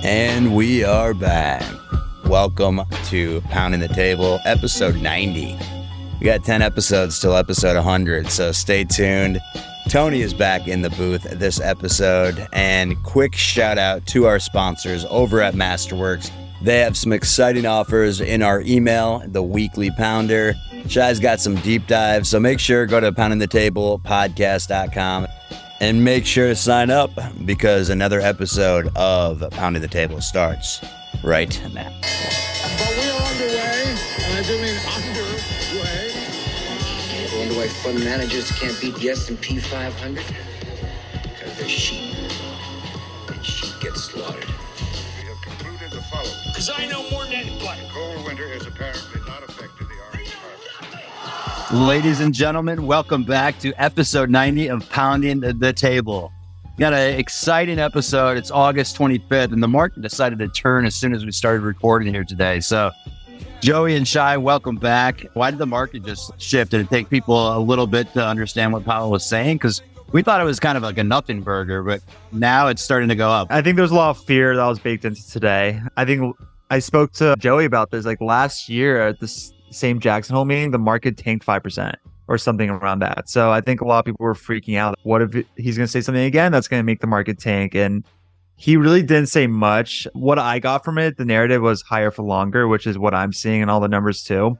And we are back. Welcome to Pounding the Table, episode 90. We got 10 episodes till episode 100, so stay tuned. Tony is back in the booth this episode, and quick shout out to our sponsors over at Masterworks. They have some exciting offers in our email, the Weekly Pounder. Shai's got some deep dives, so make sure to go to poundingthetablepodcast.com and make sure to sign up because another episode of Pounding the Table starts right now. But we are underway, and I do mean underway. I wonder why fund managers can't beat the S&P 500? Because they're sheep. And sheep get slaughtered. We have concluded the following. Because I know more than anybody. Cold winter has apparently not affected the orange harvest. Ladies and gentlemen, welcome back to episode 90 of Pounding the Table. We got an exciting episode. It's August 25th, and the market decided to turn as soon as we started recording here today. So, Joey and Shai, welcome back. Why did the market just shift? Did it take people a little bit to understand what Powell was saying? Because we thought it was kind of like a nothing burger, but now it's starting to go up. I think there's a lot of fear that was baked into today. I think I spoke to Joey about this like last year at this same Jackson Hole meeting, the market tanked 5% or something around that. So I think a lot of people were freaking out. What if he's going to say something again that's going to make the market tank? And he really didn't say much. What I got from it, the narrative was higher for longer, which is what I'm seeing in all the numbers too.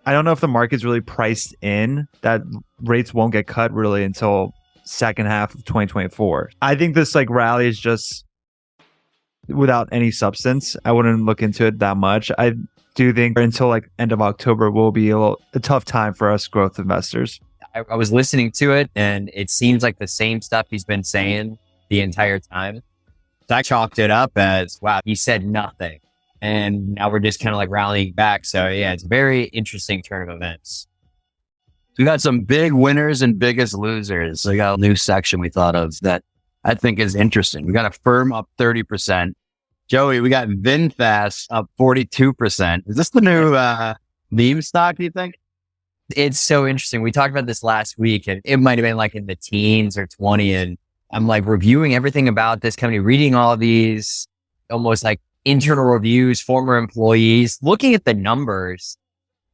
I don't know if the market's really priced in that rates won't get cut really until second half of 2024. I think this like rally is just without any substance. I wouldn't look into it that much. I do think until like end of October will be a tough time for us growth investors. I was listening to it and it seems like the same stuff he's been saying the entire time. So I chalked it up as, wow, he said nothing. And now we're just kind of like rallying back. So yeah, it's a very interesting turn of events. We got some big winners and biggest losers. We got a new section we thought of that I think is interesting. We got a firm up 30%. Joey, we got VinFast up 42%. Is this the new meme stock, do you think? It's so interesting. We talked about this last week and it might have been like in the teens or 20. And I'm like reviewing everything about this company, reading all these almost like internal reviews, former employees, looking at the numbers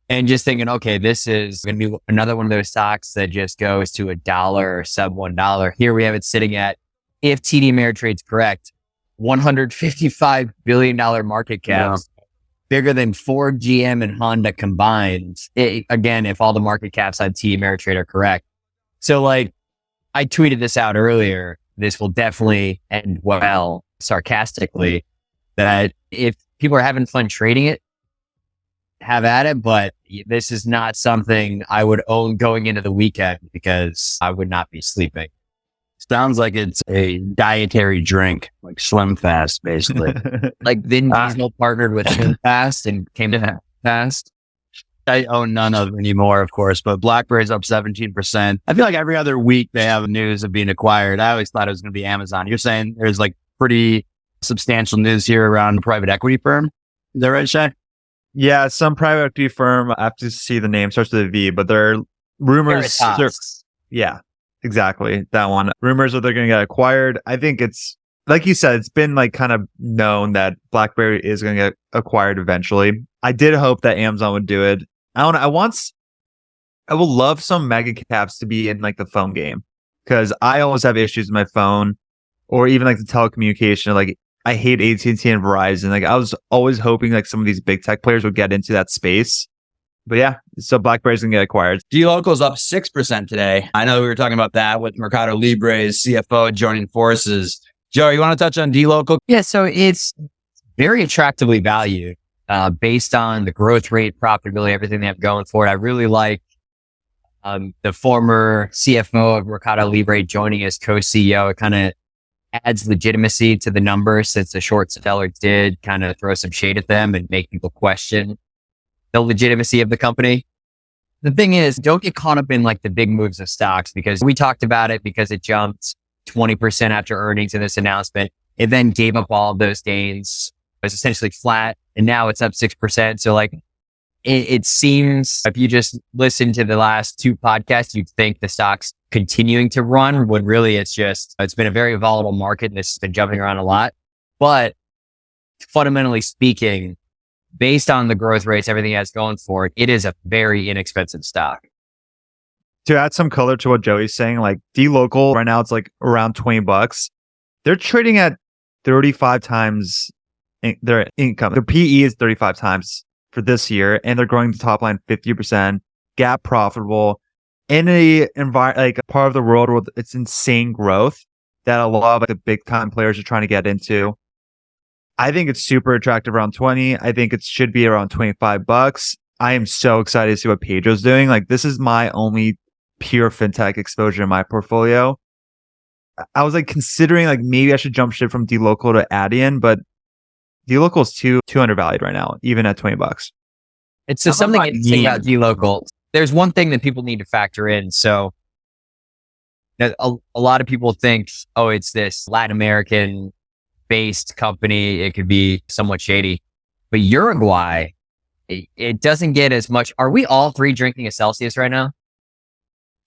and just thinking, okay, this is going to be another one of those stocks that just goes to $1 or sub $1. Here we have it sitting at, if TD Ameritrade's correct, $155 billion market caps, bigger than Ford, GM, and Honda combined. Again, if all the market caps on TD Ameritrade are correct. So like, I tweeted this out earlier. This will definitely end well, sarcastically, that if people are having fun trading it, have at it. But this is not something I would own going into the weekend because I would not be sleeping. Sounds like it's a dietary drink, like Slim Fast, basically. Like Vin Diesel partnered with Slim Fast and came to Fast. I own none of them anymore, of course, but BlackBerry's up 17%. I feel like every other week they have news of being acquired. I always thought it was going to be Amazon. You're saying there's like pretty substantial news here around a private equity firm. Is that right, Shai? Yeah, some private equity firm, I have to see the name, starts with a V, but there are rumors. Yeah, exactly. That one. Rumors that they're going to get acquired. I think it's, like you said, it's been like kind of known that BlackBerry is going to get acquired eventually. I did hope that Amazon would do it. I would love some mega caps to be in like the phone game because I always have issues with my phone or even like the telecommunication. Like I hate AT&T and Verizon. Like I was always hoping like some of these big tech players would get into that space. But yeah, so BlackBerry's gonna get acquired. dLocal's up 6% today. I know we were talking about that with Mercado Libre's CFO joining forces. Joe, you want to touch on dLocal? Yeah, so it's very attractively valued based on the growth rate, profitability, everything they have going for it. I really like the former CFO of Mercado Libre joining as co-CEO. It kind of adds legitimacy to the numbers since the short seller did kind of throw some shade at them and make people question the legitimacy of the company. The thing is, don't get caught up in like the big moves of stocks because we talked about it because it jumped 20% after earnings in this announcement. It then gave up all of those gains. It was essentially flat and now it's up 6%. So like it seems if you just listen to the last two podcasts, you'd think the stock's continuing to run when really it's been a very volatile market and this has been jumping around a lot. But fundamentally speaking, based on the growth rates, everything it has going for it, it is a very inexpensive stock. To add some color to what Joey's saying, like D-Local right now, it's like around $20. They're trading at 35 times their income. Their PE is 35 times for this year, and they're growing the top line 50%, gap profitable in a like a part of the world where it's insane growth that a lot of like, the big time players are trying to get into. I think it's super attractive around 20. I think it should be around $25. I am so excited to see what Pedro's doing. Like, this is my only pure fintech exposure in my portfolio. I was like considering like maybe I should jump ship from D-Local to Adyen, but D-Local is too undervalued right now, even at $20. It's just something interesting about D-Local. There's one thing that people need to factor in. So a lot of people think, oh, it's this Latin American based company. It could be somewhat shady, but Uruguay, it doesn't get as much. Are we all three drinking a Celsius right now?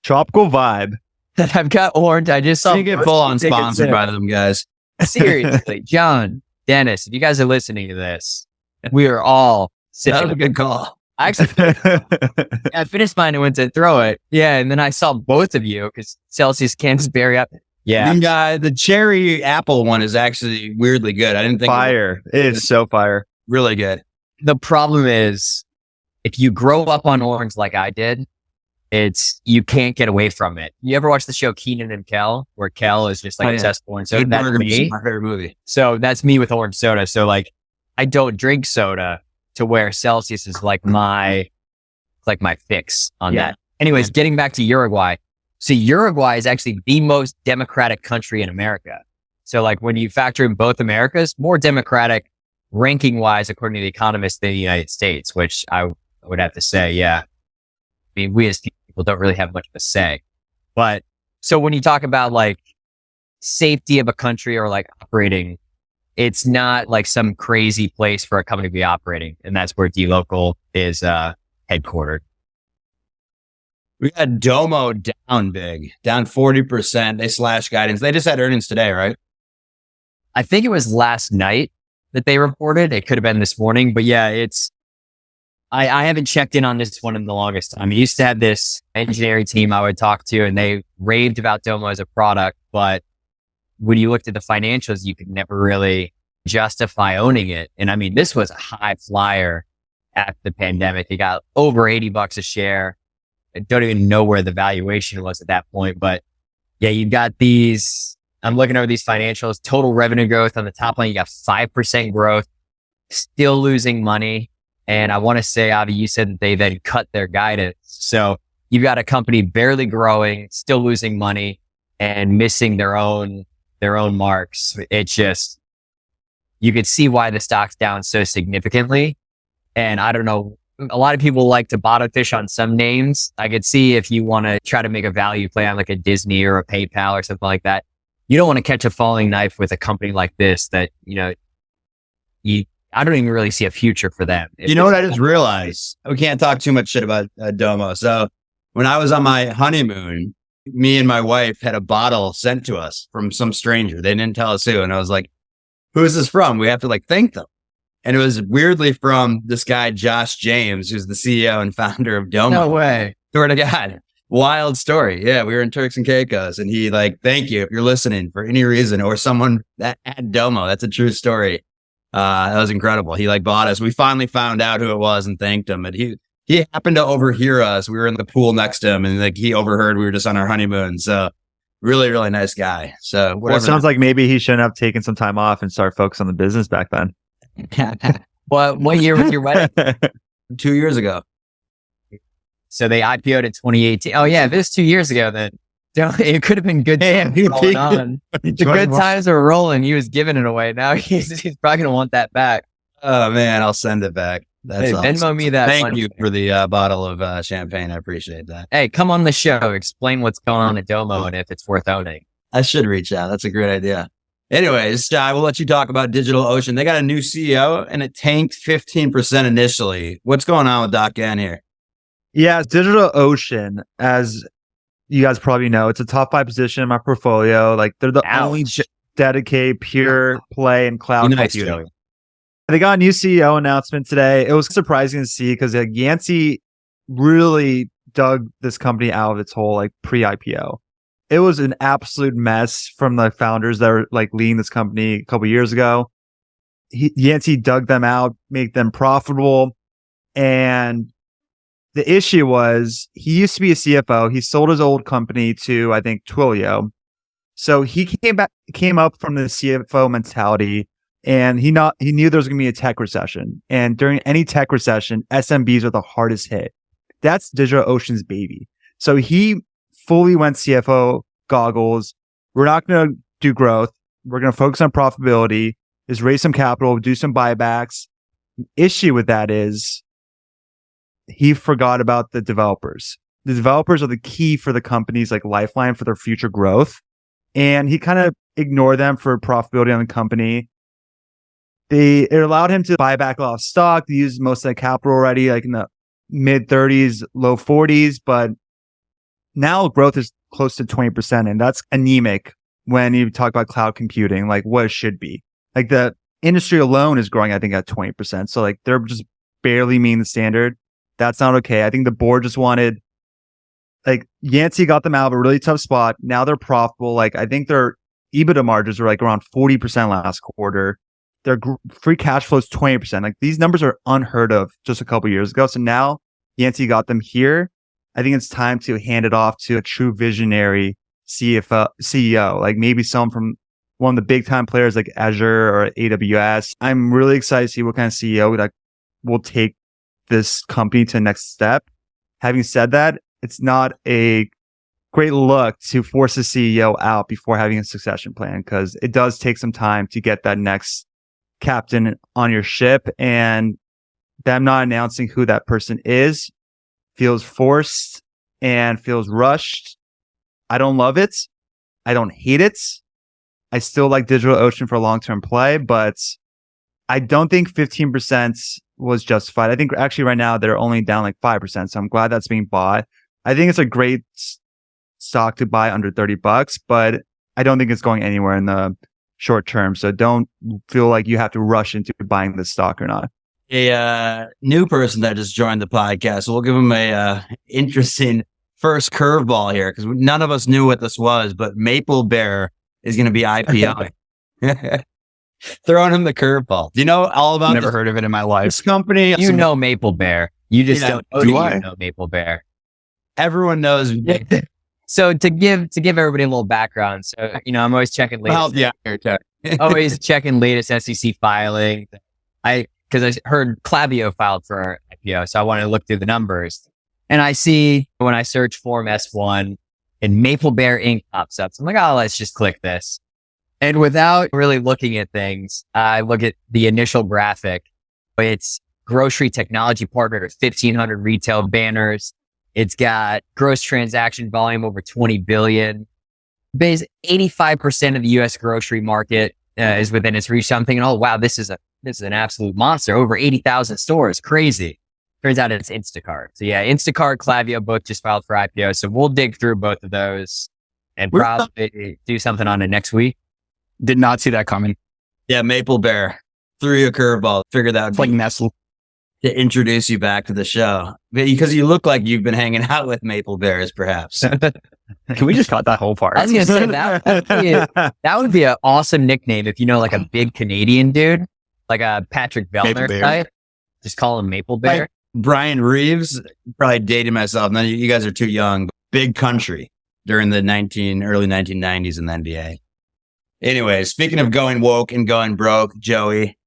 Tropical vibe. That I've got orange. I just saw. You get full on sponsored by them guys. Seriously, John, Dennis, if you guys are listening to this, we are all sipping. That was a good call. I actually, I finished mine and went to throw it. Yeah, and then I saw both of you because Celsius cans bury up. Yeah, The cherry apple one is actually weirdly good. I didn't think fire. It is so fire. Really good. The problem is, if you grow up on orange like I did, you can't get away from it. You ever watch the show Keenan and Kel, where Kel is just like obsessed with orange soda? That's me. My favorite movie. So that's me with orange soda. So like, I don't drink soda to where Celsius is like my fix on that. Anyways, getting back to Uruguay. So Uruguay is actually the most democratic country in America. So like when you factor in both Americas, more democratic ranking wise, according to The Economist, than the United States, which I would have to say, yeah. I mean, we as people don't really have much of a say. But so when you talk about like safety of a country or like operating, it's not like some crazy place for a company to be operating. And that's where D-Local is headquartered. We got Domo down big, down 40%. They slashed guidance. They just had earnings today, right? I think it was last night that they reported. It could have been this morning, but yeah, I haven't checked in on this one in the longest time. I used to have this engineering team I would talk to, and they raved about Domo as a product. But when you looked at the financials, you could never really justify owning it. And I mean, this was a high flyer after the pandemic. It got over $80 a share. I don't even know where the valuation was at that point. But yeah, you've got these, I'm looking over these financials, total revenue growth on the top line. You got 5% growth, still losing money. And I want to say, Avi, you said that they then cut their guidance. So you've got a company barely growing, still losing money and missing their own marks. It's just, you could see why the stock's down so significantly. And I don't know, a lot of people like to bottom fish on some names. I could see if you want to try to make a value play on like a Disney or a PayPal or something like that. You don't want to catch a falling knife with a company like this that, I don't even really see a future for them. You know what I just realized? We can't talk too much shit about Domo. So when I was on my honeymoon, me and my wife had a bottle sent to us from some stranger. They didn't tell us who. And I was like, who is this from? We have to like thank them. And it was weirdly from this guy, Josh James, who's the CEO and founder of Domo. No way. Swear to God. Wild story. Yeah, we were in Turks and Caicos and he like, thank you if you're listening for any reason or someone that had Domo. That's a true story. That was incredible. He like bought us. We finally found out who it was and thanked him. And he happened to overhear us. We were in the pool next to him and like he overheard we were just on our honeymoon. So really, really nice guy. So well, it sounds like maybe he shouldn't have taken some time off and start focus on the business back then. What year was your wedding? 2 years ago. So they IPO'd in 2018. Oh yeah, if it was 2 years ago, then it could have been good. Damn, rolling on. The good times are rolling. He was giving it away. Now he's probably gonna want that back. Oh man, I'll send it back. That's awesome. Venmo me that. Thank you for the bottle of champagne. I appreciate that. Hey, come on the show. Explain what's going on at Domo and if it's worth owning. I should reach out. That's a great idea. Anyways, I will let you talk about DigitalOcean. They got a new CEO and it tanked 15% initially. What's going on with Doc N here? Yeah, DigitalOcean, as you guys probably know, it's a top 5 position in my portfolio. Like they're the only dedicated pure play in cloud computing. They got a new CEO announcement today. It was surprising to see because Yancey really dug this company out of its hole like pre-IPO. It was an absolute mess from the founders that were like leading this company a couple years ago. Yancey dug them out, made them profitable. And the issue was he used to be a CFO. He sold his old company to, I think, Twilio. So he came up from the CFO mentality, and he knew there was going to be a tech recession. And during any tech recession, SMBs are the hardest hit. That's DigitalOcean's baby. So he fully went CFO goggles. We're not going to do growth. We're going to focus on profitability, is raise some capital, do some buybacks. Issue with that is he forgot about the developers. The developers are the key for the company's like lifeline for their future growth. And he kind of ignored them for profitability on the company. It allowed him to buy back a lot of stock. They used most of the capital already, like in the mid 30s, low 40s. But now growth is close to 20%. And that's anemic when you talk about cloud computing, like what it should be. Like the industry alone is growing, I think, at 20%. So like they're just barely meeting the standard. That's not okay. I think the board just wanted, like Yancey got them out of a really tough spot. Now they're profitable. Like I think their EBITDA margins are like around 40% last quarter. Their free cash flow is 20%. Like these numbers are unheard of just a couple years ago. So now Yancey got them here. I think it's time to hand it off to a true visionary CEO, like maybe someone from one of the big time players like Azure or AWS. I'm really excited to see what kind of CEO that will take this company to the next step. Having said that, it's not a great look to force a CEO out before having a succession plan, because it does take some time to get that next captain on your ship, and them not announcing who that person is feels forced and feels rushed. I don't love it. I don't hate it. I still like DigitalOcean for long-term play, but I don't think 15% was justified. I think actually right now they're only down like 5%. So I'm glad that's being bought. I think it's a great stock to buy under $30, but I don't think it's going anywhere in the short term. So don't feel like you have to rush into buying this stock or not. A new person that just joined the podcast. We'll give him a interesting first curveball here, because none of us knew what this was, but Maple Bear is going to be IPOing. Throwing him the curveball. Do you know all about Never heard of it in my life. this company? You know Maple Bear. You just don't know do that I? you know Maple Bear. Everyone knows. So to give everybody a little background, so I'm always checking latest. Always checking latest SEC filing. Because I heard Klaviyo filed for IPO, so I wanted to look through the numbers. And I see when I search Form S1 and Maple Bear Inc. pops up. So I'm like, oh, let's just click this. And without really looking at things, I look at the initial graphic. It's grocery technology partner to 1,500 retail banners. It's got gross transaction volume over 20 billion. 85% of the U.S. grocery market is within its reach. So I'm thinking, oh, wow, this is an absolute monster. Over 80,000 stores. Crazy. Turns out it's Instacart. So yeah, Instacart, Klaviyo both just filed for IPO. So we'll dig through both of those and probably do something on it next week. Did not see that coming. Yeah, Maple Bear threw you a curveball. Figured that would It's like be Nestle. to introduce you back to the show, because you look like you've been hanging out with Maple Bears, perhaps. Can we just cut that whole part? I was going to say that would be an awesome nickname if like a big Canadian dude, like a Patrick Maple Vellner Bear. type. Just call him Maple Bear. Like Brian Reeves, probably dating myself. None of you guys are too young. But Big Country during the early 1990s in the NBA. Anyway, speaking of going woke and going broke, Joey,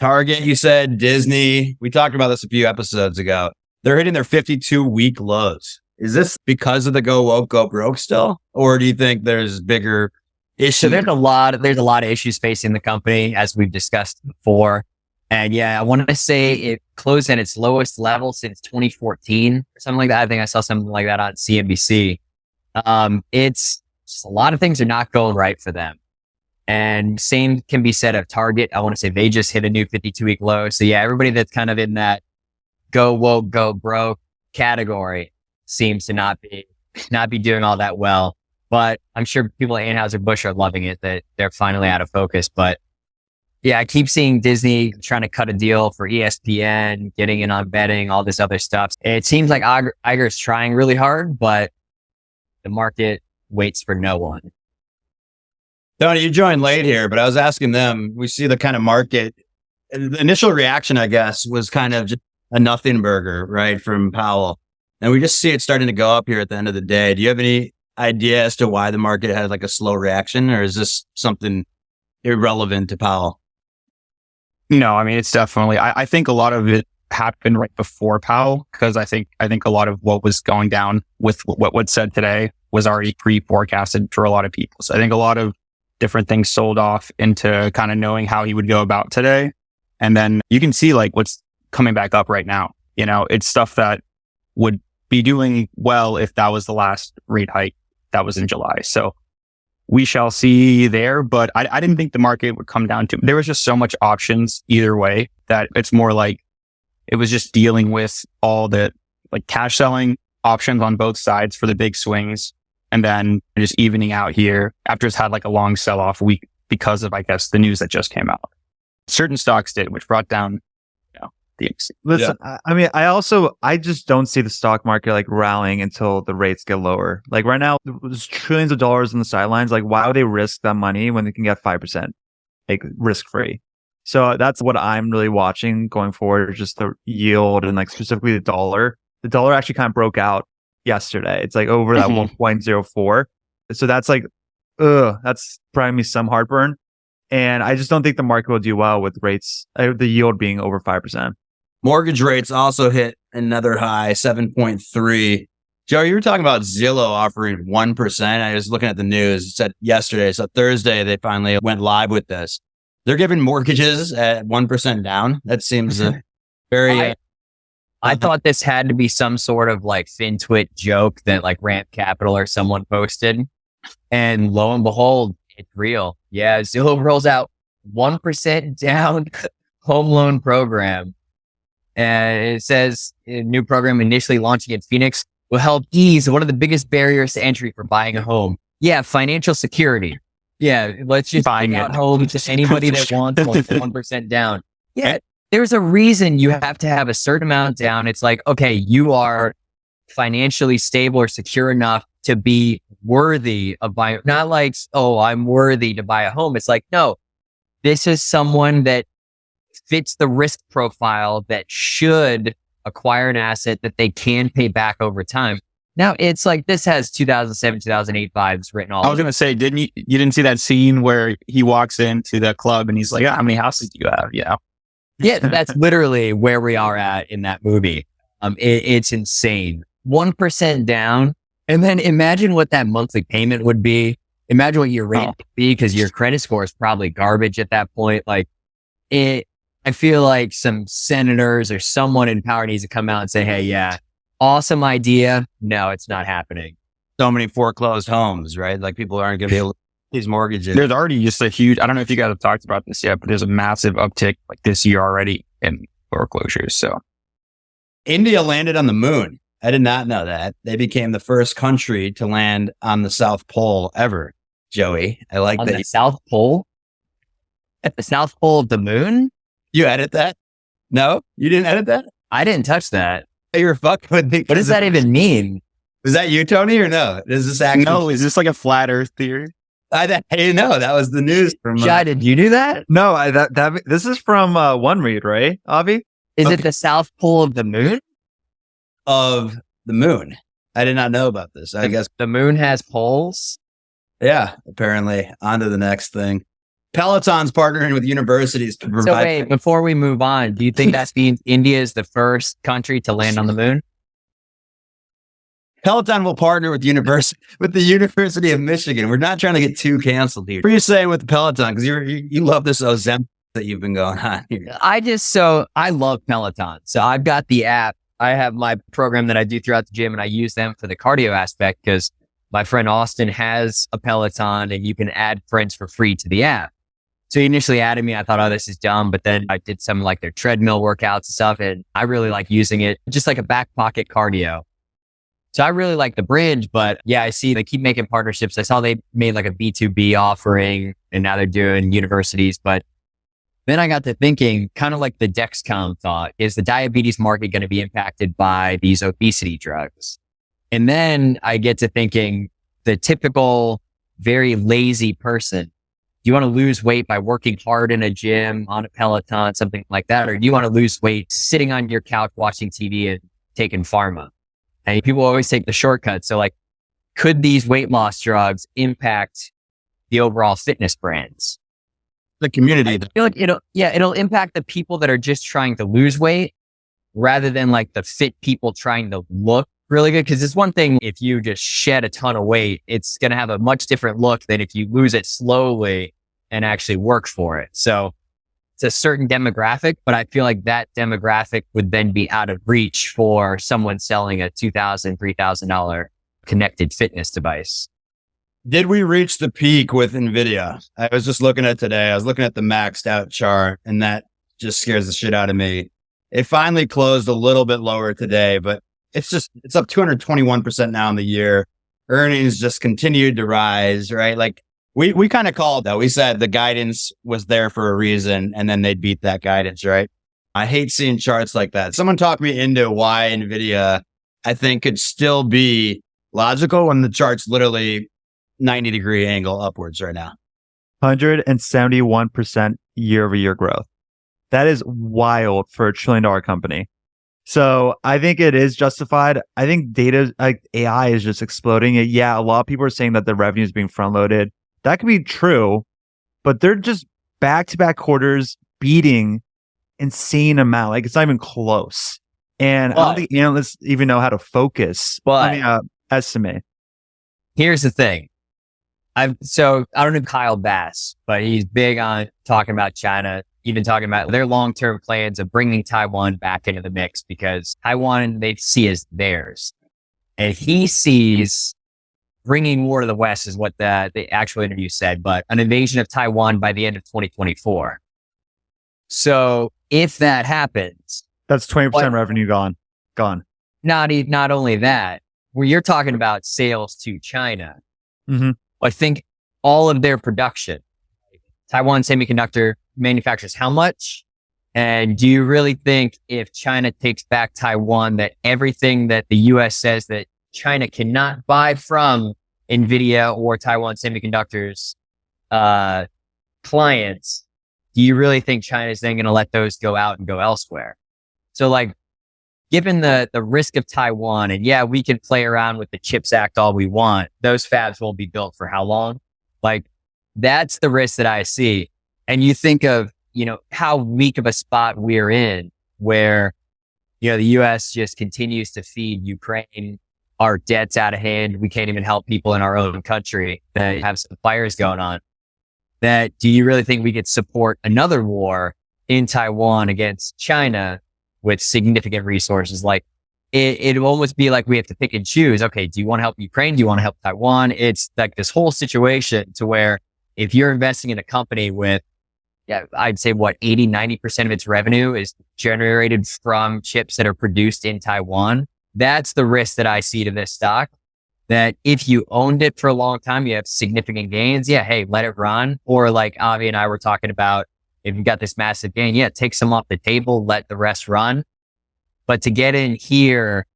Target, you said, Disney. We talked about this a few episodes ago. They're hitting their 52-week lows. Is this because of the go woke, go broke still? Or do you think there's bigger issues? So there's a lot of issues facing the company, as we've discussed before. And yeah, I want to say it closed at its lowest level since 2014 or something like that. I think I saw something like that on CNBC. It's just a lot of things are not going right for them. And same can be said of Target. I want to say they just hit a new 52-week low. So yeah, everybody that's kind of in that go woke, go broke category seems to not be doing all that well. But I'm sure people at Anheuser-Busch are loving it that they're finally out of focus. But Yeah, I keep seeing Disney trying to cut a deal for ESPN, getting in on betting, all this other stuff. It seems like Iger's trying really hard, but the market waits for no one. Tony, you joined late here, but I was asking them, we see the kind of market. The initial reaction, I guess, was kind of just a nothing burger, right, from Powell. And we just see it starting to go up here at the end of the day. Do you have any idea as to why the market had like a slow reaction, or is this something irrelevant to Powell? No, I mean, it's definitely, I think a lot of it happened right before Powell, because I think a lot of what was going down with what was said today was already pre-forecasted for a lot of people. So I think a lot of different things sold off into kind of knowing how he would go about today. And then you can see like what's coming back up right now. You know, it's stuff that would be doing well if that was the last rate hike that was in July. So we shall see there, but I didn't think the market would come down to, there was just so much options either way that it's more like it was just dealing with all the like cash selling options on both sides for the big swings, and then just evening out here after it's had like a long sell off week because of, I guess, the news that just came out. Certain stocks did, which brought down, you know, the. Listen, I mean, I just don't see the stock market like rallying until the rates get lower. Like right now, there's trillions of dollars on the sidelines. Like, why would they risk that money when they can get 5%, like risk free? So that's what I'm really watching going forward, is just the yield and like specifically the dollar. The dollar actually kind of broke out yesterday. It's like over that 1.04. So that's like, that's providing me some heartburn. And I just don't think the market will do well with rates, the yield being over 5%. Mortgage rates also hit another high, 7.3. Joe, you were talking about Zillow offering 1%. I was looking at the news. It said yesterday, so Thursday, they finally went live with this. They're giving mortgages at 1% down. That seems very... I thought this had to be some sort of like FinTwit joke that like Ramp Capital or someone posted. And lo and behold, it's real. Yeah, Zillow rolls out 1% down home loan program. And it says a new program initially launching in Phoenix will help ease one of the biggest barriers to entry for buying a home. Yeah, financial security. Yeah, let's just buying out homes to anybody that wants 1% down. Yeah, there's a reason you have to have a certain amount down. It's like, okay, you are financially stable or secure enough to be worthy of buying. Not like, oh, I'm worthy to buy a home. It's like, no, this is someone that fits the risk profile that should acquire an asset that they can pay back over time. Now it's like, this has 2007, 2008 vibes written all over. I was going to say, you didn't see that scene where he walks into the club and he's like, how many houses do you have? Yeah. Yeah, that's literally where we are at in that movie. It's insane. 1% down. And then imagine what that monthly payment would be. Imagine what your rate would be, because your credit score is probably garbage at that point. Like I feel like some senators or someone in power needs to come out and say, hey, yeah, awesome idea. No, it's not happening. So many foreclosed homes, right? Like people aren't going to be able to these mortgages. There's already just a huge, I don't know if you guys have talked about this yet, but there's a massive uptick like this year already in foreclosures. So India landed on the moon. I did not know that. They became the first country to land on the South Pole ever. Joey, I like on that. The South Pole? At the South Pole of the moon? You edit that? No, you didn't edit that? I didn't touch that. You're fucking with me. What does that even mean? Was that you, Tony, or no? Is this actually? No, is this like a flat Earth theory? I didn't know. That was the news from. Jai, did you do that? No, this is from One Read, right, Avi? Is it the South Pole of the moon? Of the moon. I did not know about this. I guess the moon has poles. Yeah, apparently. On to the next thing. Peloton's partnering with universities to provide. So wait, before we move on, do you think that means India is the first country to land on the moon? Peloton will partner with the University of Michigan. We're not trying to get too canceled here. What are you saying with the Peloton? Because you love this Ozempic that you've been going on here. I love Peloton. So I've got the app. I have my program that I do throughout the gym, and I use them for the cardio aspect because my friend Austin has a Peloton and you can add friends for free to the app. So he initially added me. I thought, oh, this is dumb. But then I did some like their treadmill workouts and stuff. And I really like using it just like a back pocket cardio. So I really like the bridge, but yeah, I see they keep making partnerships. I saw they made like a B2B offering and now they're doing universities, but Then I got to thinking, kind of like the Dexcom thought, is the diabetes market going to be impacted by these obesity drugs? And then I get to thinking, the typical very lazy person, do you want to lose weight by working hard in a gym, on a Peloton, something like that? Or do you want to lose weight sitting on your couch watching TV and taking pharma? And people always take the shortcut. So like, could these weight loss drugs impact the overall fitness brands? The community. I feel like it'll impact the people that are just trying to lose weight rather than like the fit people trying to look really good. Cause it's one thing if you just shed a ton of weight, it's going to have a much different look than if you lose it slowly and actually work for it. So it's a certain demographic, but I feel like that demographic would then be out of reach for someone selling a $2,000, $3,000 connected fitness device. Did we reach the peak with NVIDIA? I was just looking at today. I was looking at the maxed out chart, and that just scares the shit out of me. It finally closed a little bit lower today, but it's up 221% now in the year. Earnings just continued to rise, right? Like we kind of called that. We said the guidance was there for a reason, and then they'd beat that guidance, right? I hate seeing charts like that. Someone talked me into why NVIDIA, I think, could still be logical when the chart's literally 90-degree angle upwards right now. 171% year over year growth. That is wild for a $1 trillion company. So I think it is justified. I think data, like AI is just exploding. Yeah, a lot of people are saying that the revenue is being front loaded. That could be true, but they're just back-to-back quarters beating insane amount. Like it's not even close. And I don't think analysts even know how to focus. Estimate. Here's the thing. I don't know Kyle Bass, but he's big on talking about China, even talking about their long-term plans of bringing Taiwan back into the mix because Taiwan they see as theirs. And he sees bringing war to the West is what the actual interview said, but an invasion of Taiwan by the end of 2024. So if that happens, that's 20% revenue gone. Not only that, where you're talking about sales to China, I think all of their production, Taiwan Semiconductor manufactures how much? And do you really think if China takes back Taiwan, that everything that the U.S. says that China cannot buy from NVIDIA or Taiwan Semiconductor's clients, do you really think China is then going to let those go out and go elsewhere? So like, given the risk of Taiwan, and yeah, we can play around with the CHIPS Act all we want, those fabs won't be built for how long? Like, that's the risk that I see. And you think of, how weak of a spot we're in where, the U.S. just continues to feed Ukraine. Our debt's out of hand. We can't even help people in our own country that have some fires going on. That do you really think we could support another war in Taiwan against China with significant resources? Like it'll almost be like we have to pick and choose. Okay, do you want to help Ukraine? Do you want to help Taiwan? It's like this whole situation to where if you're investing in a company with, I'd say 80, 90% of its revenue is generated from chips that are produced in Taiwan. That's the risk that I see to this stock. That if you owned it for a long time, you have significant gains. Yeah, hey, let it run. Or like Avi and I were talking about, if you've got this massive gain, take some off the table, let the rest run. But to get in here,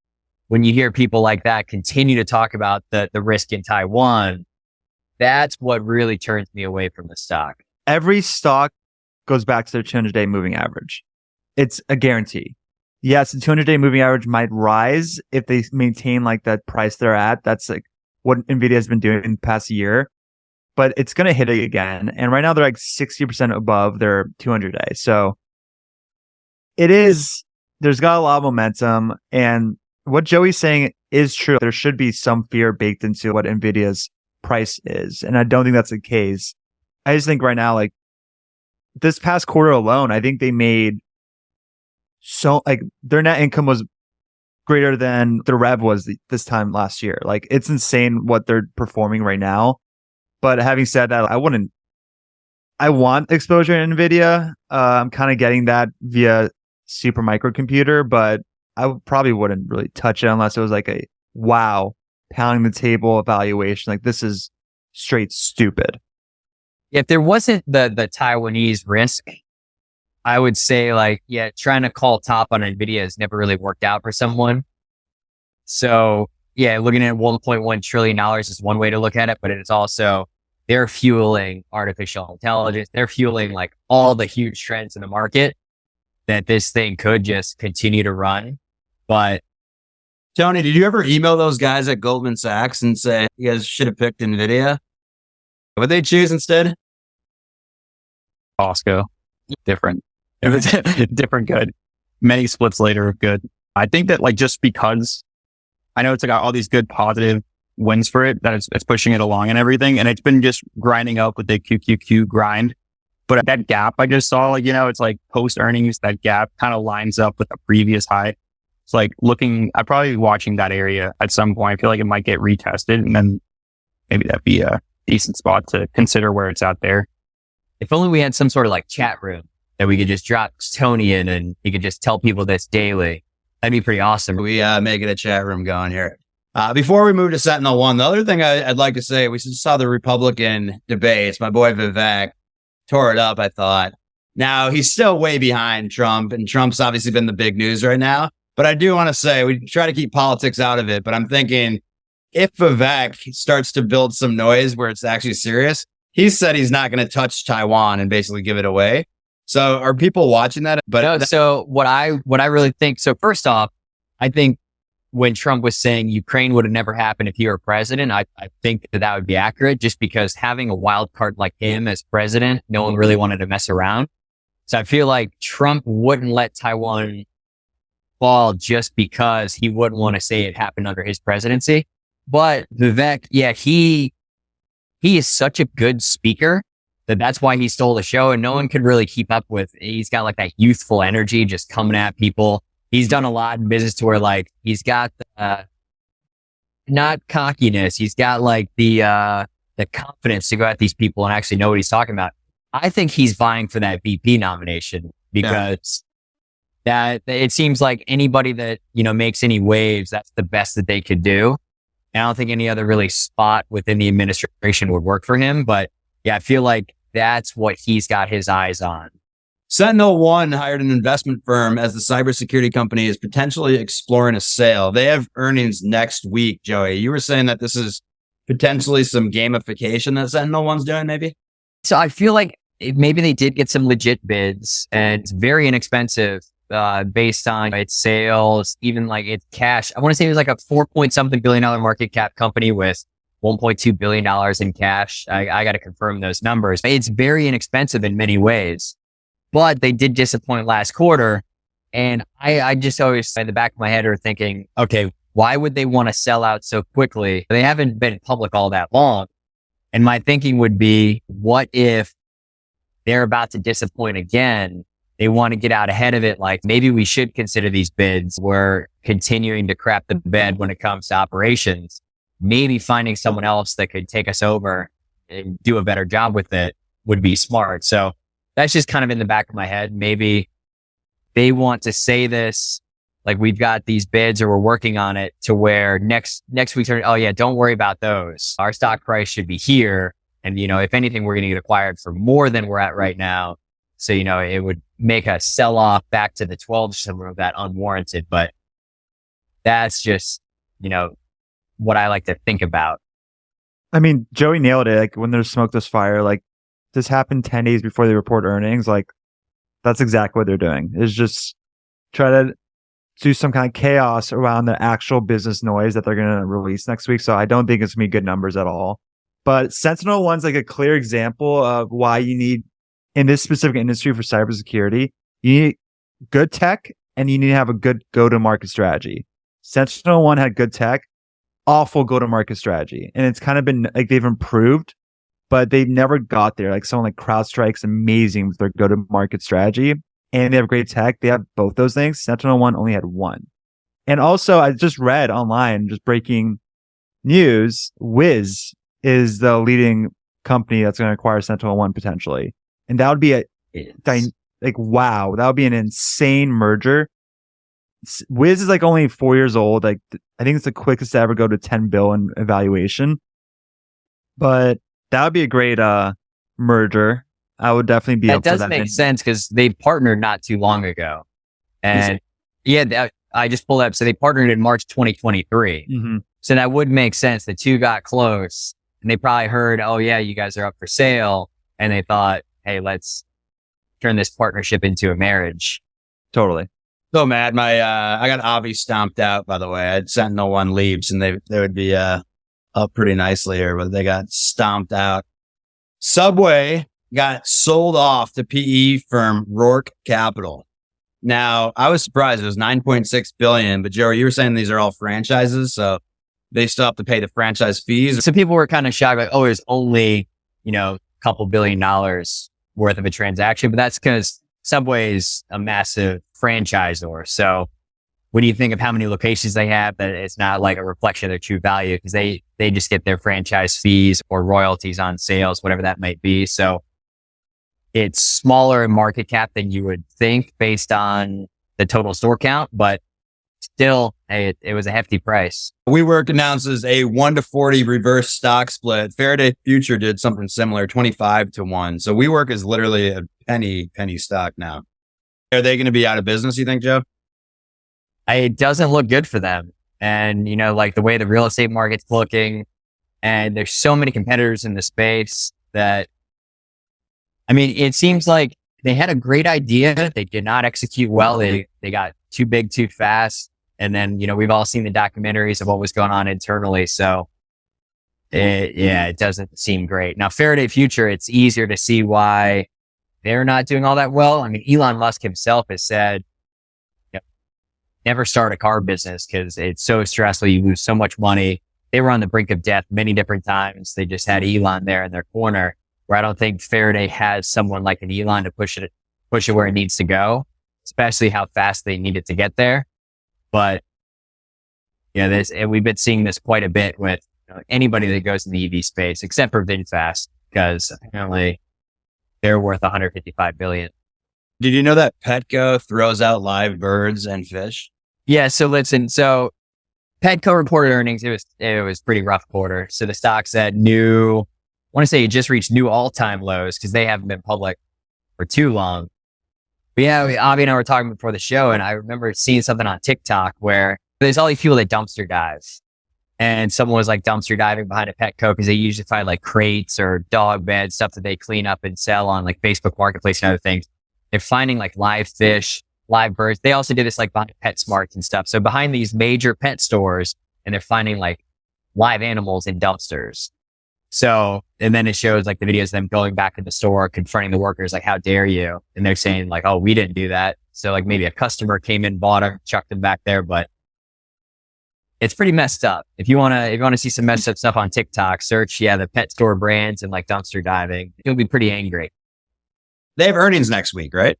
when you hear people like that continue to talk about the risk in Taiwan, that's what really turns me away from the stock. Every stock goes back to their 200-day moving average. It's a guarantee. Yes, the 200-day moving average might rise if they maintain like that price they're at. That's like what NVIDIA has been doing in the past year. But it's going to hit it again. And right now they're like 60% above their 200-day. So there's got a lot of momentum. And what Joey's saying is true. There should be some fear baked into what NVIDIA's price is. And I don't think that's the case. I just think right now, like this past quarter alone, I think they made their net income was greater than the rev was this time last year. Like it's insane what they're performing right now. But having said that, I want exposure in NVIDIA. I'm kind of getting that via super microcomputer, but I probably wouldn't really touch it unless it was like a pounding the table evaluation. Like this is straight stupid. If there wasn't the Taiwanese risk, I would say like, yeah, trying to call top on NVIDIA has never really worked out for someone. So yeah, looking at $1.1 trillion is one way to look at it, but it's also, they're fueling artificial intelligence. They're fueling like all the huge trends in the market that this thing could just continue to run. But Tony, did you ever email those guys at Goldman Sachs and say, you guys should have picked NVIDIA? What they choose instead? Costco. Different. Different good. Many splits later, good. I think that like just because I know it's got all these good positive wins for it, that it's pushing it along and everything. And it's been just grinding up with the QQQ grind. But that gap I just saw, like, it's like post earnings, that gap kind of lines up with the previous high. It's like I'm probably watching that area at some point. I feel like it might get retested, and then maybe that'd be a decent spot to consider where it's out there. if only we had some sort of like chat room that we could just drop Tony in and he could just tell people this daily. That'd be pretty awesome. We making a chat room going here. Before we move to Sentinel-1, the other thing I'd like to say, we just saw the Republican debates. My boy Vivek tore it up, I thought. Now, he's still way behind Trump, and Trump's obviously been the big news right now. But I do want to say, we try to keep politics out of it, but I'm thinking if Vivek starts to build some noise where it's actually serious, he said he's not going to touch Taiwan and basically give it away. So are people watching that? But no, so what I really think, so first off, I think when Trump was saying Ukraine would have never happened if he were president, I think that would be accurate, just because having a wild card like him as president, no one really wanted to mess around. So I feel like Trump wouldn't let Taiwan fall just because he wouldn't want to say it happened under his presidency. But Vivek, yeah, he is such a good speaker that's why he stole the show, and no one could really keep up with. He's got like that youthful energy just coming at people. He's done a lot in business to where like he's got not cockiness. He's got like the confidence to go at these people and actually know what he's talking about. I think he's vying for that VP nomination because that it seems like anybody that, makes any waves, that's the best that they could do. And I don't think any other really spot within the administration would work for him. But yeah, I feel like that's what he's got his eyes on. Sentinel-1 hired an investment firm as the cybersecurity company is potentially exploring a sale. They have earnings next week, Joey. You were saying that this is potentially some gamification that Sentinel-1's doing, maybe? So I feel like maybe they did get some legit bids, and it's very inexpensive based on its sales, even like its cash. I want to say it was like a $4.something billion market cap company with $1.2 billion in cash. I got to confirm those numbers. It's very inexpensive in many ways, but they did disappoint last quarter. And I just always, in the back of my head, are thinking, okay, why would they want to sell out so quickly? They haven't been public all that long. And my thinking would be, what if they're about to disappoint again? They want to get out ahead of it. Like, maybe we should consider these bids. We're continuing to crap the bed when it comes to operations. Maybe finding someone else that could take us over and do a better job with it would be smart. So that's just kind of in the back of my head. Maybe they want to say this, like, we've got these bids or we're working on it, to where next week's, oh yeah, don't worry about those. Our stock price should be here. And, if anything, we're going to get acquired for more than we're at right now. So, it would make a sell off back to the 12, some of that unwarranted. But that's just, what I like to think about. I mean, Joey nailed it. Like, when there's smoke, there's fire. Like, this happened 10 days before they report earnings. Like, that's exactly what they're doing, is just try to do some kind of chaos around the actual business noise that they're going to release next week. So I don't think it's going to be good numbers at all. But Sentinel-1's like a clear example of why you need, in this specific industry for cybersecurity, you need good tech and you need to have a good go-to-market strategy. Sentinel-1 had good tech, awful go-to-market strategy. And it's kind of been like they've improved, but they never got there. Like someone like CrowdStrike's amazing with their go-to-market strategy, and they have great tech. They have both those things. Sentinel-1 only had one. And also, I just read online, just breaking news, Wiz is the leading company that's going to acquire Sentinel-1 potentially. And that would be wow, that would be an insane merger. Wiz is like only 4 years old. Like, I think it's the quickest to ever go to 10 billion in evaluation. But that would be a great merger. I would definitely be That up for does that. make sense because they partnered not too long ago. And I just pulled up. So they partnered in March 2023. Mm-hmm. So that would make sense. The two got close and they probably heard, oh yeah, you guys are up for sale. And they thought, hey, let's turn this partnership into a marriage. Totally. So mad. I got Avi stomped out, by the way. I had Sentinel One Leaps and they would be, up pretty nicely here, but they got stomped out. Subway got sold off to PE firm Rourke Capital. Now, I was surprised. It was $9.6 billion, but Joey, you were saying these are all franchises, so they still have to pay the franchise fees. So people were kind of shocked, like, oh, it's only, a couple $1 billion worth of a transaction, but that's because Subway's a massive franchisor. So when you think of how many locations they have, that it's not like a reflection of their true value because they just get their franchise fees or royalties on sales, whatever that might be. So it's smaller in market cap than you would think based on the total store count, but still, hey, it was a hefty price. WeWork announces a 1-to-40 reverse stock split. Faraday Future did something similar, 25-to-1. So WeWork is literally a penny stock now. Are they going to be out of business, you think, Joe? It doesn't look good for them. And, like the way the real estate market's looking, and there's so many competitors in the space that, it seems like they had a great idea. They did not execute well. They got too big, too fast. And then, we've all seen the documentaries of what was going on internally. So it doesn't seem great. Now, Faraday Future, it's easier to see why they're not doing all that well. Elon Musk himself has said, never start a car business because it's so stressful. You lose so much money. They were on the brink of death many different times. They just had Elon there in their corner, where I don't think Faraday has someone like an Elon to push it where it needs to go, especially how fast they need it to get there. But we've been seeing this quite a bit with anybody that goes in the EV space, except for VinFast, because apparently they're worth $155 billion. Did you know that Petco throws out live birds and fish? Yeah. So listen, Petco reported earnings. It was pretty rough quarter. So the stock said I want to say it just reached new all-time lows because they haven't been public for too long. But yeah, Avi and I were talking before the show, and I remember seeing something on TikTok where there's all these people that dumpster dive. And someone was like dumpster diving behind a Petco because they usually find like crates or dog beds, stuff that they clean up and sell on like Facebook Marketplace and other things. They're finding like live fish, live birds. They also do this like behind PetSmarts and stuff. So behind these major pet stores, and they're finding like live animals in dumpsters. So, and then it shows like the videos of them going back in the store, confronting the workers, like, how dare you? And they're saying like, oh, we didn't do that. So like maybe a customer came in, bought them, chucked them back there, but it's pretty messed up. If you want to see some messed up stuff on TikTok, search, the pet store brands and like dumpster diving. You'll be pretty angry. They have earnings next week, right?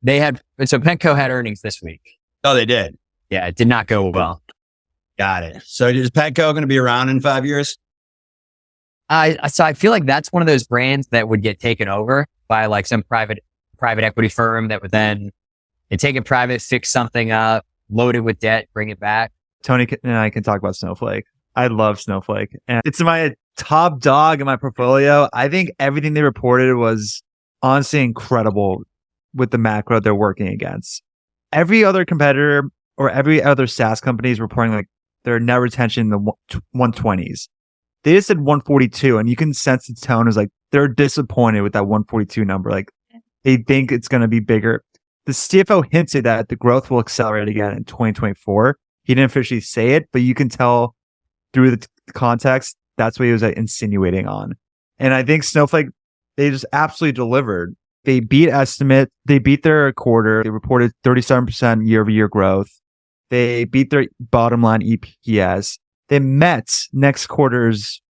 So Petco had earnings this week. Oh, they did? Yeah, it did not go well. Got it. So is Petco going to be around in 5 years? So I feel like that's one of those brands that would get taken over by like some private equity firm that would then take it private, fix something up, load it with debt, bring it back. Tony and I can talk about Snowflake. I love Snowflake, and it's my top dog in my portfolio. I think everything they reported was honestly incredible with the macro they're working against. Every other competitor or every other SaaS company is reporting like their net retention in the 120s. They just said 142, and you can sense the tone is like they're disappointed with that 142 number. Like they think it's going to be bigger. The CFO hinted that the growth will accelerate again in 2024. He didn't officially say it, but you can tell through the context that's what he was insinuating on. And I think Snowflake, they just absolutely delivered. They beat estimate. They beat their quarter. They reported 37% year-over-year growth. They beat their bottom line EPS. They met next quarter's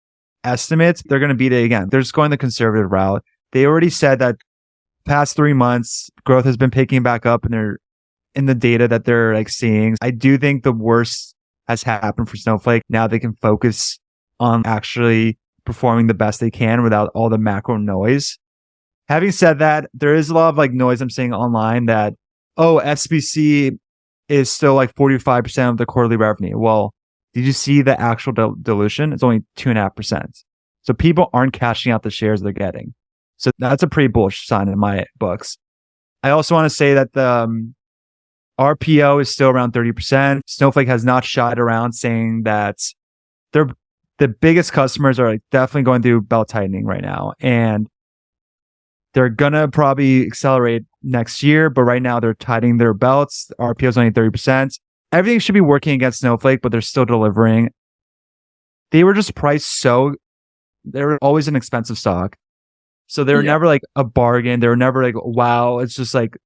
estimates. They're going to beat it again. They're just going the conservative route. They already said that past 3 months, growth has been picking back up in the data that they're like seeing. I do think the worst has happened for Snowflake. Now they can focus on actually performing the best they can without all the macro noise. Having said that, there is a lot of like noise I'm seeing online that, SBC is still like 45% of the quarterly revenue. Well, did you see the actual dilution? It's only 2.5%. So people aren't cashing out the shares they're getting. So that's a pretty bullish sign in my books. I also want to say that the RPO is still around 30%. Snowflake has not shied around saying that the biggest customers are like definitely going through belt tightening right now. And they're going to probably accelerate next year. But right now they're tightening their belts. RPO is only 30%. Everything should be working against Snowflake, but they're still delivering. They were just priced they were always an expensive stock. So they were never like a bargain. They were never like, wow, it's just like,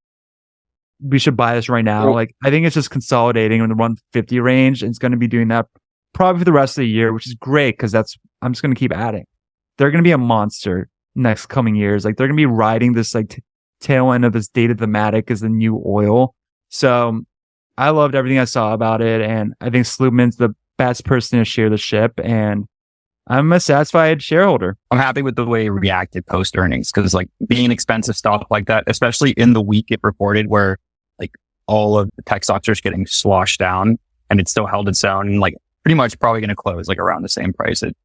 we should buy this right now. Like, I think it's just consolidating in the 150 range. And it's going to be doing that probably for the rest of the year, which is great because I'm just going to keep adding. They're going to be a monster next coming years. Like, they're going to be riding this like tail end of this data thematic as the new oil. So I loved everything I saw about it. And I think Slootman's the best person to share the ship. And I'm a satisfied shareholder. I'm happy with the way it reacted post earnings because like being an expensive stock like that, especially in the week it reported where like all of the tech stocks are just getting sloshed down and it still held its own and like pretty much probably going to close like around the same price it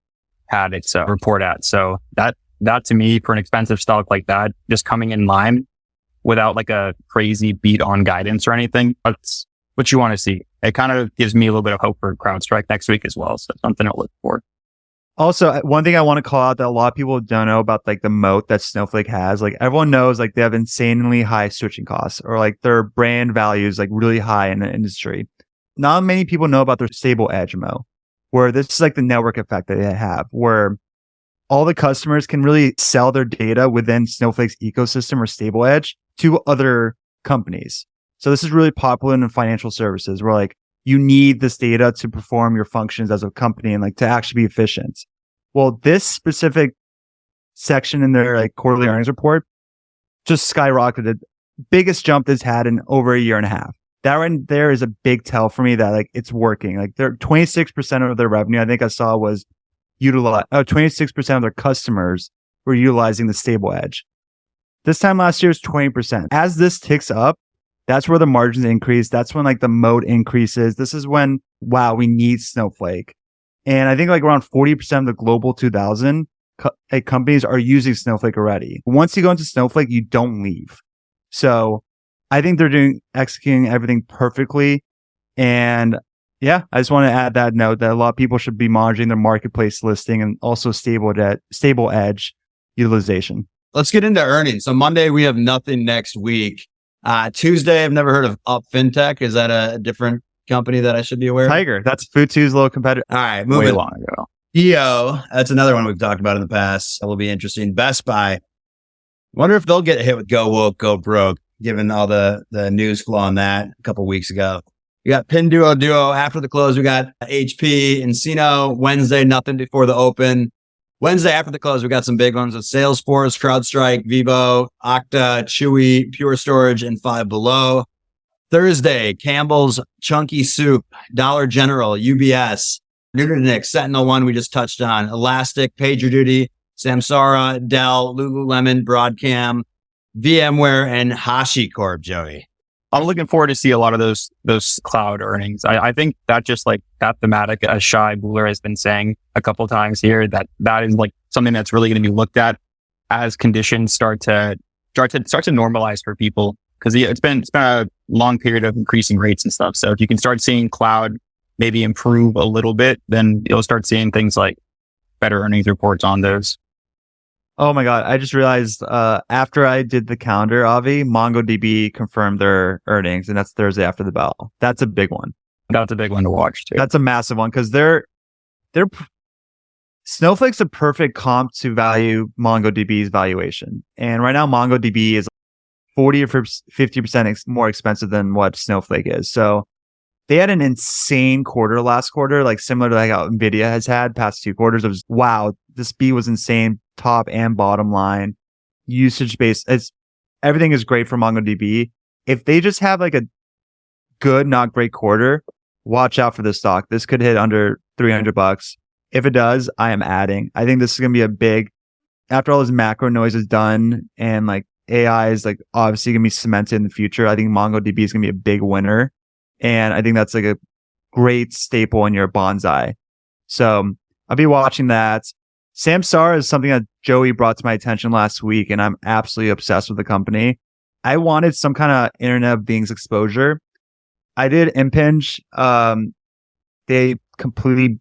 had its report at. So that to me for an expensive stock like that, just coming in line without like a crazy beat on guidance or anything, that's what you want to see. It kind of gives me a little bit of hope for CrowdStrike next week as well. So something to look for. Also, one thing I want to call out that a lot of people don't know about like the moat that Snowflake has, like everyone knows like they have insanely high switching costs or like their brand value is like really high in the industry. Not many people know about their stable edge moat, where this is like the network effect that they have, where all the customers can really sell their data within Snowflake's ecosystem or stable edge to other companies. So this is really popular in financial services where like you need this data to perform your functions as a company and like to actually be efficient. Well, this specific section in their like quarterly earnings report just skyrocketed. Biggest jump it's had in over a year and a half. That right there is a big tell for me that like it's working. Like they're 26% of their revenue, I think I saw was 26% of their customers were utilizing the stable edge. This time last year was 20%. As this ticks up, that's where the margins increase. That's when like the moat increases. This is when, wow, we need Snowflake. And I think like around 40% of the global 2000 companies are using Snowflake already. Once you go into Snowflake, you don't leave. So I think they're executing everything perfectly. And yeah, I just want to add that note that a lot of people should be monitoring their marketplace listing and also stable edge utilization. Let's get into earnings. So Monday, we have nothing next week. Tuesday, I've never heard of Up FinTech. Is that a different company that I should be aware of? Tiger. That's Futu's little competitor. All right, moving way long ago. EO, that's another one we've talked about in the past. That will be interesting. Best Buy. Wonder if they'll get hit with go woke, go broke, given all the news flow on that a couple weeks ago. We got Pinduoduo after the close. We got HP, Encino. Wednesday, nothing before the open. Wednesday after the close, we got some big ones with Salesforce, CrowdStrike, Vivo, Okta, Chewy, Pure Storage, and Five Below. Thursday, Campbell's, Chunky Soup, Dollar General, UBS, Nutanix, Sentinel One we just touched on, Elastic, PagerDuty, Samsara, Dell, Lululemon, Broadcom, VMware, and HashiCorp, Joey. I'm looking forward to see a lot of those cloud earnings. I think that just like that thematic, as Shai Buhler has been saying a couple times here, that is like something that's really going to be looked at as conditions start to normalize for people. Because it's been a long period of increasing rates and stuff. So if you can start seeing cloud maybe improve a little bit, then you'll start seeing things like better earnings reports on those. Oh my God. I just realized after I did the calendar, Avi, MongoDB confirmed their earnings, and that's Thursday after the bell. That's a big one. That's a big one to watch too. That's a massive one because they're Snowflake's a perfect comp to value MongoDB's valuation. And right now, MongoDB is 40 or 50% more expensive than what Snowflake is. So they had an insane quarter last quarter, like similar to like how NVIDIA has had past 2 quarters. It was, wow, this beat was insane, top and bottom line, usage based. Everything is great for MongoDB. If they just have like a good, not great quarter, watch out for this stock. This could hit under $300. If it does, I am adding. I think this is going to be a big, after all this macro noise is done and like AI is like obviously going to be cemented in the future, I think MongoDB is going to be a big winner. And I think that's like a great staple in your bonsai. So I'll be watching that. Samsara is something that Joey brought to my attention last week, and I'm absolutely obsessed with the company. I wanted some kind of Internet of Things exposure. I did Impinge. They completely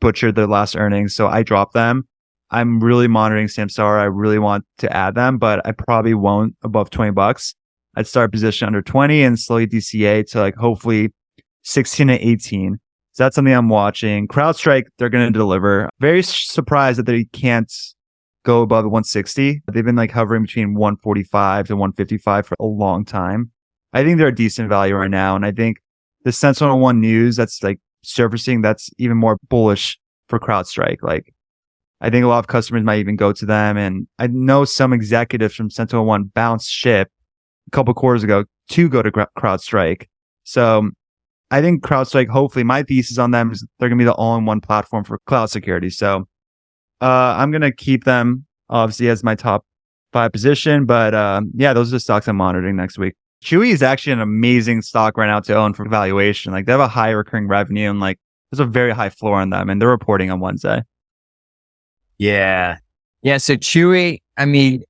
butchered their last earnings, so I dropped them. I'm really monitoring Samsara. I really want to add them, but I probably won't above $20. I'd start position under 20 and slowly DCA to like hopefully 16 to 18. So that's something I'm watching. CrowdStrike, they're going to deliver. Very surprised that they can't go above 160. They've been like hovering between 145 to 155 for a long time. I think they're a decent value right now. And I think the Sentinel-1 news that's like surfacing, that's even more bullish for CrowdStrike. Like, I think a lot of customers might even go to them. And I know some executives from Sentinel-1 bounced ship a couple quarters ago to go to CrowdStrike. So I think CrowdStrike, hopefully, my thesis on them is they're going to be the all-in-one platform for cloud security. So I'm going to keep them, obviously, as my top 5 position. But yeah, those are the stocks I'm monitoring next week. Chewy is actually an amazing stock right now to own for valuation. Like, they have a high recurring revenue, and like there's a very high floor on them, and they're reporting on Wednesday. Yeah. So Chewy, I mean,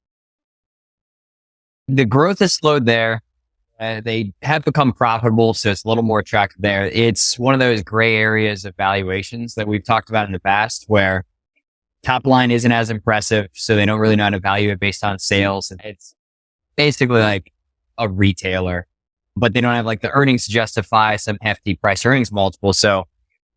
the growth has slowed there. They have become profitable, so it's a little more attractive there. It's one of those gray areas of valuations that we've talked about in the past where top line isn't as impressive, so they don't really know how to value it based on sales. And it's basically like a retailer, but they don't have like the earnings to justify some hefty price earnings multiple. So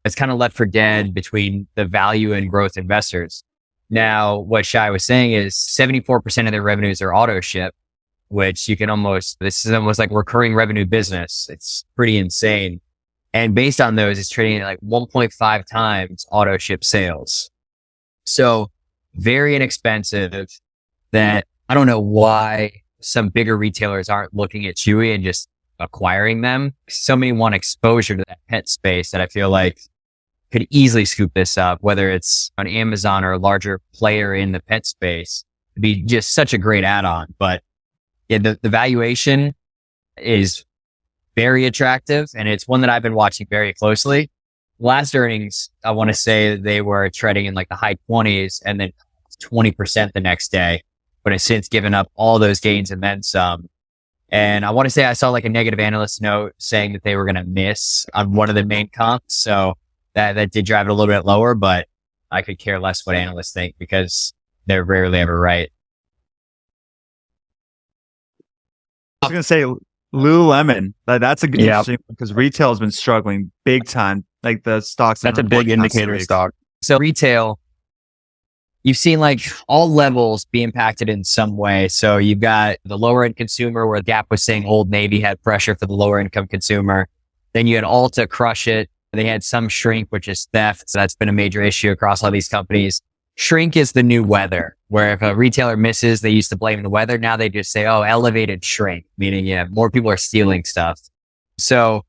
it's kind of left for dead between the value and growth investors. Now, what Shai was saying is 74% of their revenues are auto ship, which this is almost like recurring revenue business. It's pretty insane. And based on those, it's trading at like 1.5 times auto ship sales. So very inexpensive that I don't know why some bigger retailers aren't looking at Chewy and just acquiring them. So many want exposure to that pet space that I feel like could easily scoop this up, whether it's on Amazon or a larger player in the pet space. It'd be just such a great add-on. But yeah, the valuation is very attractive, and it's one that I've been watching very closely. Last earnings, I want to say they were trading in like the high 20s and then 20% the next day, but has since given up all those gains and then some. And I want to say I saw like a negative analyst note saying that they were going to miss on one of the main comps. So that did drive it a little bit lower, but I could care less what analysts think because they're rarely ever right. I was going to say Lululemon. That's a good interesting because retail has been struggling big time. Like the stocks. That's a big indicator of stock. So retail, you've seen like all levels be impacted in some way. So you've got the lower end consumer where Gap was saying Old Navy had pressure for the lower income consumer. Then you had Ulta crush it. They had some shrink, which is theft. So that's been a major issue across all these companies. Shrink is the new weather, where if a retailer misses, they used to blame the weather. Now they just say, oh, elevated shrink, meaning, more people are stealing stuff. So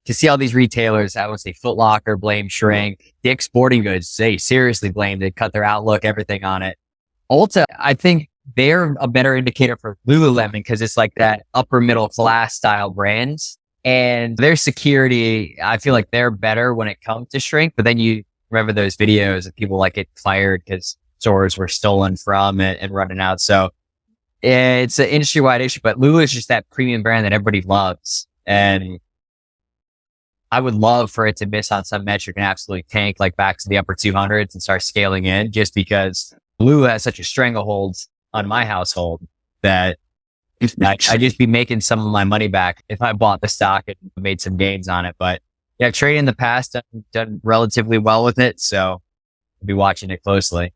to see all these retailers, I would say Foot Locker blame shrink. Dick's Sporting Goods, they seriously blame. They cut their outlook, everything on it. Ulta, I think they're a better indicator for Lululemon because it's like that upper middle class style brands. And their security, I feel like they're better when it comes to shrink. But then you remember those videos of people like get fired because stores were stolen from it and running out. So it's an industry-wide issue. But Lulu is just that premium brand that everybody loves. And I would love for it to miss on some metric and absolutely tank like back to the upper 200s and start scaling in just because Lulu has such a stranglehold on my household that I'd just be making some of my money back if I bought the stock and made some gains on it. But yeah, trading in the past, I've done relatively well with it. So I'll be watching it closely.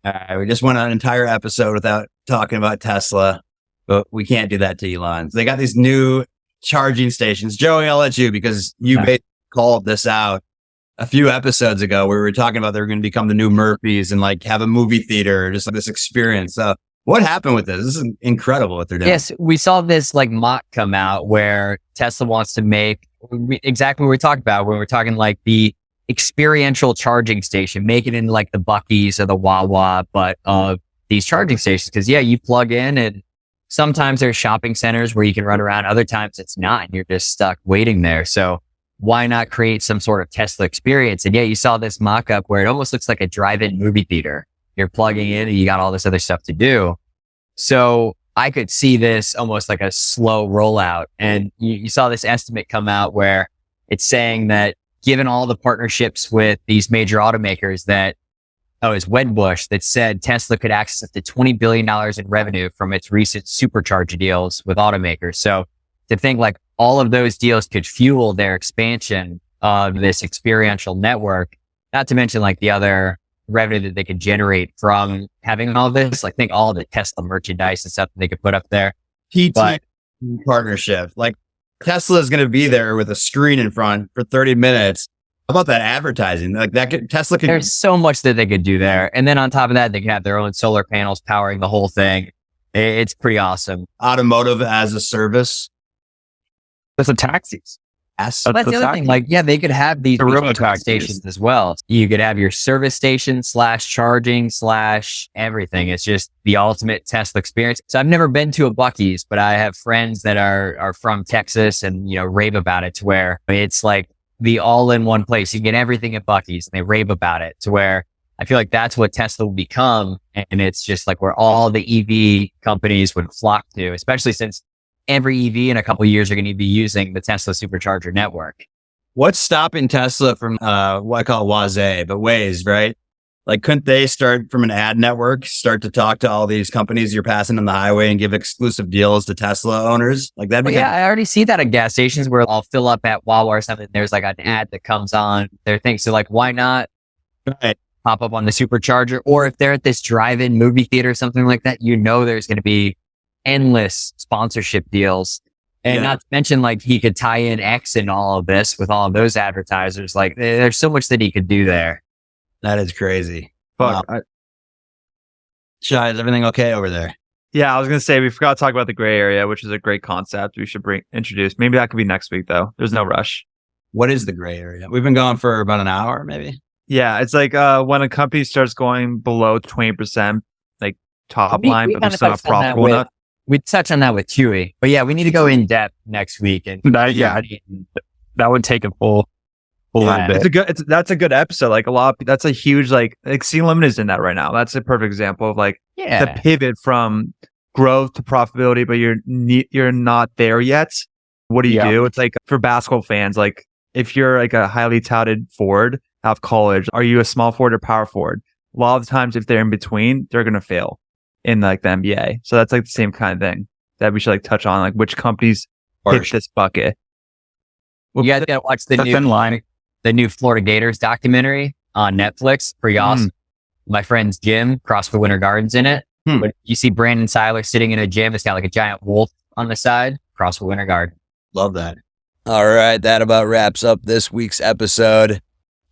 We just went on an entire episode without talking about Tesla, but we can't do that to Elon. They got these new charging stations. Joey, I'll let you because you basically called this out a few episodes ago where we were talking about they're going to become the new Murphys and like have a movie theater, just like this experience. What happened with this? This is incredible what they're doing. Yes, we saw this like mock come out where Tesla wants to make exactly what we talked about when we're talking like the experiential charging station, make it into like the Buc-ee's or the Wawa, but these charging stations. Because yeah, you plug in and sometimes there's shopping centers where you can run around. Other times it's not, and you're just stuck waiting there. So why not create some sort of Tesla experience? And yeah, you saw this mock-up where it almost looks like a drive-in movie theater. You're plugging in and you got all this other stuff to do. So I could see this almost like a slow rollout. And you saw this estimate come out where it's saying that given all the partnerships with these major automakers that, it's Wedbush that said Tesla could access up to $20 billion in revenue from its recent supercharger deals with automakers. So to think like all of those deals could fuel their expansion of this experiential network, not to mention like the other revenue that they could generate from having all this, like think all the Tesla merchandise and stuff that they could put up there. PT partnership. Like Tesla is going to be there with a screen in front for 30 minutes. How about that advertising? Like Tesla could. There's so much that they could do there. And then on top of that, they can have their own solar panels powering the whole thing. It's pretty awesome. Automotive as a service. That's the taxis. Yes. That's the other thing. Like, yeah, they could have these robo-taxis stations as well. You could have your service station / charging / everything. It's just the ultimate Tesla experience. So I've never been to a Buc-ee's, but I have friends that are from Texas and, rave about it to where it's like the all-in-one place. You get everything at Buc-ee's and they rave about it to where I feel like that's what Tesla will become. And it's just like where all the EV companies would flock to, especially since every EV in a couple of years are going to be using the Tesla supercharger network. What's stopping Tesla from what I call Waze, but Waze, right? Like, couldn't they start from an ad network, start to talk to all these companies you're passing on the highway and give exclusive deals to Tesla owners? Like that. Yeah, I already see that at gas stations where I'll fill up at Wawa or something. There's like an ad that comes on their thing. So like, why not pop up on the supercharger? Or if they're at this drive-in movie theater or something like that, there's going to be endless sponsorship deals. And not to mention, like, he could tie in X in all of this with all of those advertisers. Like, there's so much that he could do there. That is crazy. Fuck. Wow. Shai, is everything okay over there? Yeah, I was going to say, we forgot to talk about the gray area, which is a great concept we should introduce. Maybe that could be next week, though. There's no rush. What is the gray area? We've been going for about an hour, maybe. Yeah, it's like when a company starts going below 20%, like top line, but it's not profitable enough. We touch on that with Huey, but yeah, we need to go in depth next week. And that would take a full bit. That's a good episode. Like that's a huge like C Limited is in that right now. That's a perfect example of like the pivot from growth to profitability, but you're not there yet. What do you do? It's like for basketball fans, like if you're like a highly touted forward out of college, are you a small forward or power forward? A lot of the times, if they're in between, they're gonna fail in like the NBA. So that's like the same kind of thing that we should like touch on, like which companies hit this bucket. You guys gotta watch the new Florida Gators documentary on Netflix. Pretty awesome. My friend's gym, CrossFit Winter Garden's in it. But you see Brandon Seiler sitting in a gym. It's got like a giant wolf on the side. CrossFit Winter Garden. Love that. All right. That about wraps up this week's episode.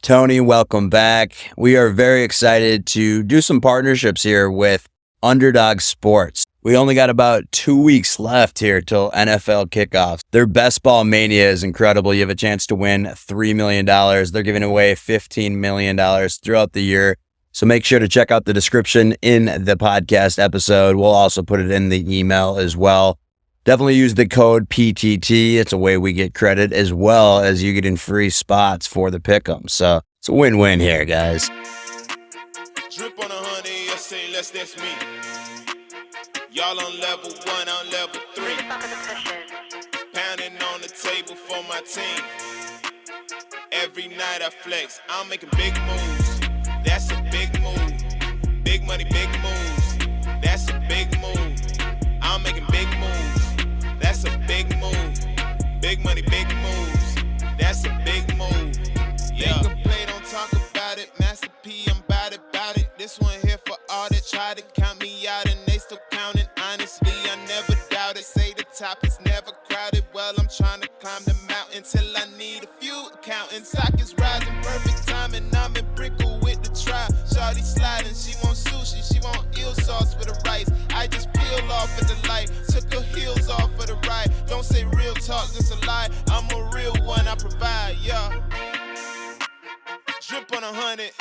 Tony, welcome back. We are very excited to do some partnerships here with Underdog Sports. We only got about 2 weeks left here till NFL kickoffs. Their Best Ball Mania is incredible. You have a chance to win $3 million. They're giving away $15 million throughout the year. So make sure to check out the description in the podcast episode. We'll also put it in the email as well. Definitely use the code PTT. It's a way we get credit as well as you get in free spots for the pick'em. So it's a win-win here, guys. Drip on 100, yes, say less, that's me. Y'all on level 1, I'm level 3. Pounding on the table for my team. Every night I flex, I'm making big moves. That's a big move. Big money, big moves. That's a big move. I'm making big moves. That's a big move. Big money, big moves. That's a big move. Yeah. They can play, don't talk about it. Master P, I'm about it. This one here for all that try to count me out and they still counting. Honestly, I never doubt it. Say the top is never crowded. Well, I'm trying to climb the mountain till I need a few accountants. Stock is rising, perfect timing. I'm in Brickle with the try. Shawty sliding, she want sushi, she want eel sauce with the rice. I just peel off at the light, took her heels off for the ride. Don't say real talk, just a lie. I'm a real one, I provide, yeah. Drip on 100.